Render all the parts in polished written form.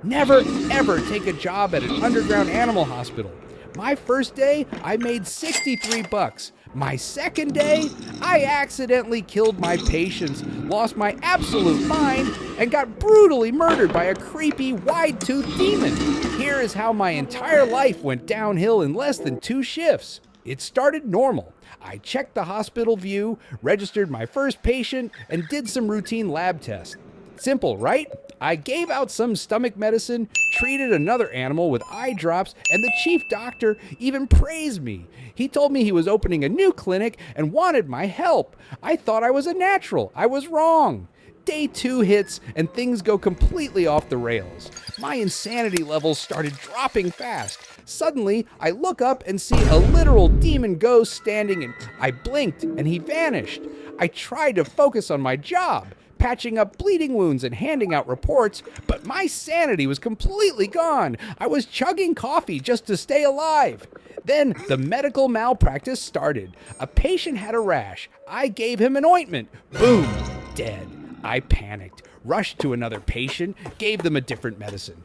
Never, ever take a job at an underground animal hospital. My first day, I made 63 bucks. My second day, I accidentally killed my patients, lost my absolute mind, and got brutally murdered by a creepy, wide-toothed demon. Here is how my entire life went downhill in less than 2 shifts. It started normal. I checked the hospital view, registered my first patient, and did some routine lab tests. Simple, right? I gave out some stomach medicine, treated another animal with eye drops, and the chief doctor even praised me. He told me he was opening a new clinic and wanted my help. I thought I was a natural. I was wrong. Day 2 hits and things go completely off the rails. My insanity levels started dropping fast. Suddenly, I look up and see a literal demon ghost standing, and I blinked and he vanished. I tried to focus on my job, patching up bleeding wounds and handing out reports, but my sanity was completely gone. I was chugging coffee just to stay alive. Then the medical malpractice started. A patient had a rash. I gave him an ointment. Boom, dead. I panicked, rushed to another patient, gave them a different medicine.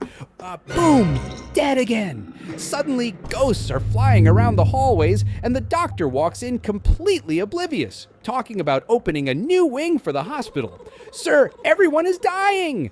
Boom, dead again. Suddenly, ghosts are flying around the hallways, and the doctor walks in completely oblivious, talking about opening a new wing for the hospital. Sir, everyone is dying.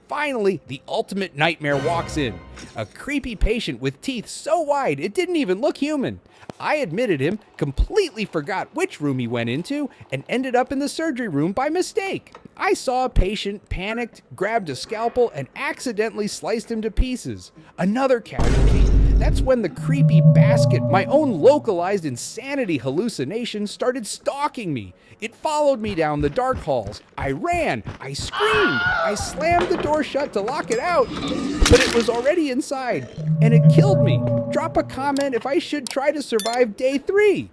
Finally, the ultimate nightmare walks in. A creepy patient with teeth so wide it didn't even look human. I admitted him, completely forgot which room he went into, and ended up in the surgery room by mistake. I saw a patient, panicked, grabbed a scalpel, and accidentally sliced him to pieces. Another casualty. That's when the creepy basket, my own localized insanity hallucination, started stalking me. It followed me down the dark halls. I ran, I screamed, I slammed the door shut to lock it out, but it was already inside, and it killed me. Drop a comment if I should try to survive day 3.